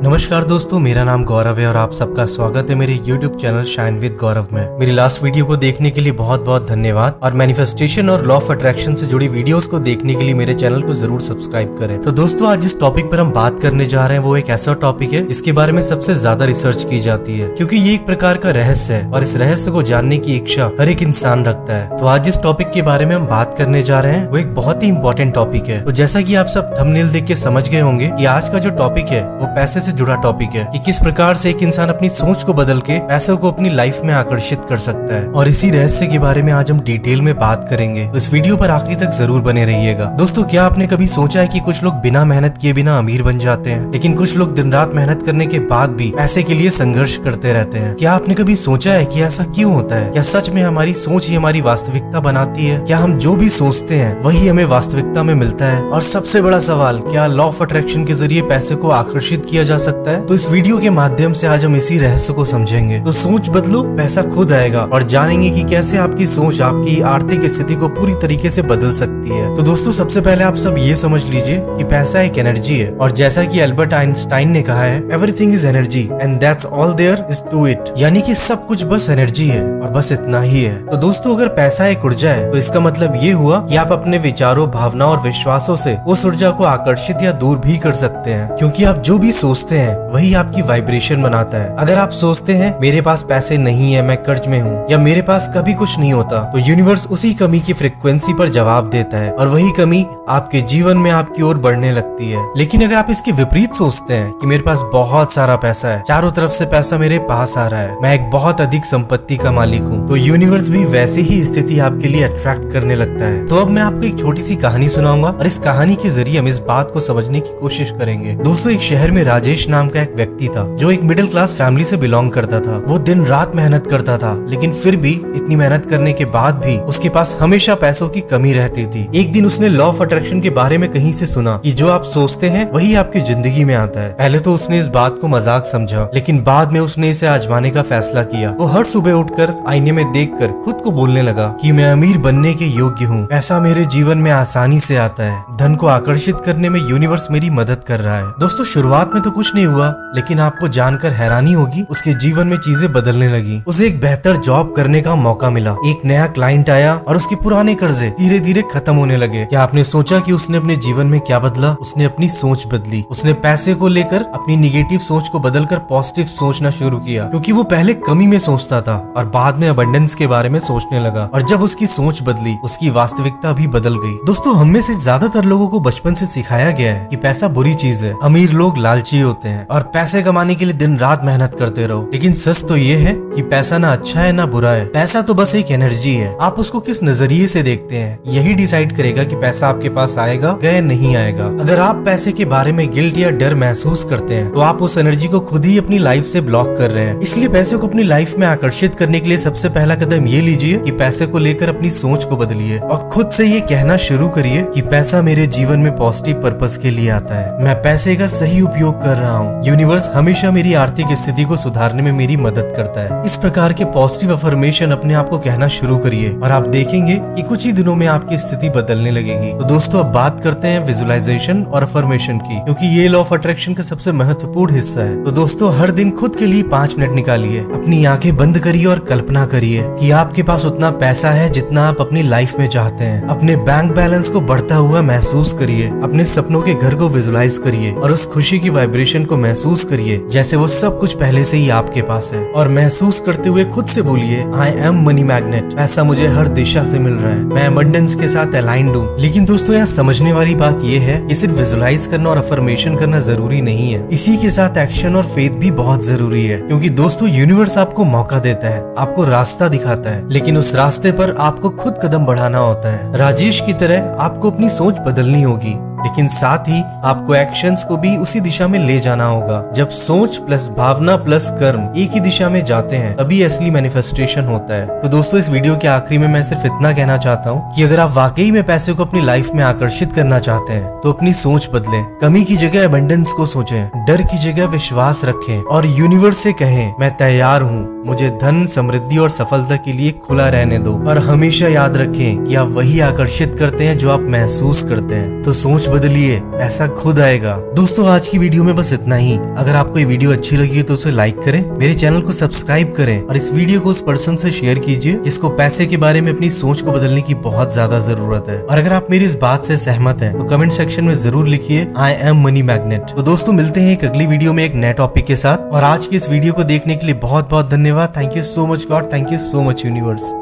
नमस्कार दोस्तों, मेरा नाम गौरव है और आप सबका स्वागत है मेरे YouTube चैनल शाइन विद गौरव में। मेरी लास्ट वीडियो को देखने के लिए बहुत बहुत धन्यवाद और मैनिफेस्टेशन और लॉ ऑफ अट्रैक्शन से जुड़ी वीडियोस को देखने के लिए मेरे चैनल को जरूर सब्सक्राइब करें। तो दोस्तों, आज जिस टॉपिक पर हम बात करने जा रहे हैं वो एक ऐसा टॉपिक है जिसके बारे में सबसे ज्यादा रिसर्च की जाती है, क्योंकि ये एक प्रकार का रहस्य है और इस रहस्य को जानने की इच्छा हर एक इंसान रखता है। तो आज जिस टॉपिक के बारे में हम बात करने जा रहे हैं वो एक बहुत ही इंपॉर्टेंट टॉपिक है। तो जैसा की आप सब थंबनेल देख के समझ गए होंगे कि आज का जो टॉपिक है वो पैसे से जुड़ा टॉपिक है कि किस प्रकार से एक इंसान अपनी सोच को बदल के पैसों को अपनी लाइफ में आकर्षित कर सकता है। और इसी रहस्य के बारे में आज हम डिटेल में बात करेंगे, तो इस वीडियो पर आखिरी तक जरूर बने रहिएगा। दोस्तों, क्या आपने कभी सोचा है कि कुछ लोग बिना मेहनत किए बिना अमीर बन जाते हैं, लेकिन कुछ लोग दिन रात मेहनत करने के बाद भी पैसे के लिए संघर्ष करते रहते हैं? क्या आपने कभी सोचा है कि ऐसा क्यों होता है? क्या सच में हमारी सोच ही हमारी वास्तविकता बनाती है? क्या हम जो भी सोचते हैं वही हमें वास्तविकता में मिलता है? और सबसे बड़ा सवाल, क्या लॉ ऑफ अट्रैक्शन के जरिए पैसे को आकर्षित किया जा सकता है? तो इस वीडियो के माध्यम से आज हम इसी रहस्य को समझेंगे। तो सोच बदलो, पैसा खुद आएगा, और जानेंगे कि कैसे आपकी सोच आपकी आर्थिक स्थिति को पूरी तरीके से बदल सकती है। तो दोस्तों, सबसे पहले आप सब ये समझ लीजिए कि पैसा एक एनर्जी है, और जैसा कि एल्बर्ट आइंस्टाइन ने कहा है, everything is energy and that's all there is to it. यानी कि सब कुछ बस एनर्जी है और बस इतना ही है। तो दोस्तों, अगर पैसा एक ऊर्जा है तो इसका मतलब ये हुआ कि आप अपने विचारों, भावनाओं और विश्वासों से उस ऊर्जा को आकर्षित या दूर भी कर सकते हैं, क्योंकि आप जो भी सोचते हैं वही आपकी वाइब्रेशन बनाता है। अगर आप सोचते हैं मेरे पास पैसे नहीं है, मैं कर्ज में हूँ, या मेरे पास कभी कुछ नहीं होता, तो यूनिवर्स उसी कमी की फ्रीक्वेंसी पर जवाब देता है और वही कमी आपके जीवन में आपकी ओर बढ़ने लगती है। लेकिन अगर आप इसके विपरीत सोचते हैं कि मेरे पास बहुत सारा पैसा है, चारों तरफ से पैसा मेरे पास आ रहा है, मैं एक बहुत अधिक संपत्ति का मालिक हूँ, तो यूनिवर्स भी वैसी ही स्थिति आपके लिए अट्रैक्ट करने लगता है। तो अब मैं आपको एक छोटी सी कहानी सुनाऊंगा और इस कहानी के जरिए हम इस बात को समझने की कोशिश करेंगे। दोस्तों, एक शहर में राजेश नाम का एक व्यक्ति था जो एक मिडिल क्लास फैमिली से बिलोंग करता था। वो दिन रात मेहनत करता था, लेकिन फिर भी इतनी मेहनत करने के बाद भी उसके पास हमेशा पैसों की कमी रहती थी। एक दिन उसने लॉ ऑफ अट्रैक्शन के बारे में कहीं से सुना कि जो आप सोचते हैं वही आपकी जिंदगी में आता है। पहले तो उसने इस बात को मजाक समझा, लेकिन बाद में उसने इसे आजमाने का फैसला किया। वो हर सुबह उठकर आईने में देखकर खुद को बोलने लगा कि मैं अमीर बनने के योग्य हूँ, पैसा मेरे जीवन में आसानी से आता है, धन को आकर्षित करने में यूनिवर्स मेरी मदद कर रहा है। दोस्तों, शुरुआत में तो कुछ नहीं हुआ, लेकिन आपको जानकर हैरानी होगी, उसके जीवन में चीजें बदलने लगी। उसे एक बेहतर जॉब करने का मौका मिला, एक नया क्लाइंट आया और उसके पुराने कर्जे धीरे धीरे खत्म होने लगे। क्या आपने सोचा कि उसने अपने जीवन में क्या बदला? उसने अपनी सोच बदली। उसने पैसे को लेकर अपनी निगेटिव सोच को बदलकर पॉजिटिव सोचना शुरू किया, क्योंकि वो पहले कमी में सोचता था और बाद में अबंडेंस के बारे में सोचने लगा। और जब उसकी सोच बदली, उसकी वास्तविकता भी बदल गई। दोस्तों, हम में से ज्यादातर लोगों को बचपन से सिखाया गया है कि पैसा बुरी चीज है, अमीर लोग लालची होते हैं और पैसे कमाने के लिए दिन रात मेहनत करते रहो। लेकिन सच तो ये है कि पैसा ना अच्छा है ना बुरा है, पैसा तो बस एक एनर्जी है। आप उसको किस नजरिए से देखते हैं यही डिसाइड करेगा कि पैसा आपके पास आएगा या नहीं आएगा। अगर आप पैसे के बारे में गिल्ट या डर महसूस करते हैं तो आप उस एनर्जी को खुद ही अपनी लाइफ से ब्लॉक कर रहे हैं। इसलिए पैसे को अपनी लाइफ में आकर्षित करने के लिए सबसे पहला कदम ये लीजिए कि पैसे को लेकर अपनी सोच को बदलिए और खुद से ये कहना शुरू करिए कि पैसा मेरे जीवन में पॉजिटिव पर्पस के लिए आता है, मैं पैसे का सही उपयोग कर रहा हूँ, यूनिवर्स हमेशा मेरी आर्थिक स्थिति को सुधारने में मेरी मदद करता है। इस प्रकार के पॉजिटिव अफर्मेशन अपने आप को कहना शुरू करिए और आप देखेंगे कि कुछ ही दिनों में आपकी स्थिति बदलने लगेगी। तो दोस्तों, अब बात करते हैं विजुअलाइजेशन और अफर्मेशन की, क्योंकि ये लॉ ऑफ अट्रैक्शन का सबसे महत्वपूर्ण हिस्सा है। तो दोस्तों, हर दिन खुद के लिए 5 मिनट निकालिए, अपनी आंखें बंद करिए और कल्पना करिए कि आपके पास उतना पैसा है जितना आप अपनी लाइफ में चाहते हैं। अपने बैंक बैलेंस को बढ़ता हुआ महसूस करिए, अपने सपनों के घर को विजुअलाइज करिए और उस खुशी की वाइब्रेशन को महसूस करिए जैसे वो सब कुछ पहले से ही आपके पास है। और महसूस करते हुए खुद से बोलिए, आई एम मनी मैग्नेट, पैसा मुझे हर दिशा से मिल रहा है, मैं अबंडेंस के साथ अलाइंड हूँ। लेकिन दोस्तों, यहाँ समझने वाली बात ये है कि सिर्फ विजुअलाइज करना और अफर्मेशन करना जरूरी नहीं है, इसी के साथ एक्शन और फेथ भी बहुत जरूरी है। क्योंकि दोस्तों, यूनिवर्स आपको मौका देता है, आपको रास्ता दिखाता है, लेकिन उस रास्ते पर आपको खुद कदम बढ़ाना होता है। राजेश की तरह आपको अपनी सोच बदलनी होगी, लेकिन साथ ही आपको एक्शंस को भी उसी दिशा में ले जाना होगा। जब सोच प्लस भावना प्लस कर्म एक ही दिशा में जाते हैं तभी असली मैनिफेस्टेशन होता है। तो दोस्तों, इस वीडियो के आखिरी में मैं सिर्फ इतना कहना चाहता हूँ कि अगर आप वाकई में पैसे को अपनी लाइफ में आकर्षित करना चाहते हैं तो अपनी सोच बदलें, कमी की जगह अबंडेंस को सोचें, डर की जगह विश्वास रखें और यूनिवर्स से कहें, मैं तैयार हूँ, मुझे धन, समृद्धि और सफलता के लिए खुला रहने दो। और हमेशा याद रखें कि आप वही आकर्षित करते हैं जो आप महसूस करते हैं। तो सोच बदलिए, पैसा खुद आएगा। दोस्तों आज की वीडियो में बस इतना ही। अगर आपको ये वीडियो अच्छी लगी है तो उसे लाइक करें, मेरे चैनल को सब्सक्राइब करें और इस वीडियो को उस पर्सन से शेयर कीजिए जिसको पैसे के बारे में अपनी सोच को बदलने की बहुत ज्यादा जरूरत है। और अगर आप मेरी इस बात से सहमत हैं तो कमेंट सेक्शन में जरूर लिखिए आई एम मनी मैग्नेट। तो दोस्तों मिलते हैं एक अगली वीडियो में एक नए टॉपिक के साथ। और आज की इस वीडियो को देखने के लिए बहुत बहुत धन्यवाद। Thank you so much God, thank you so much universe.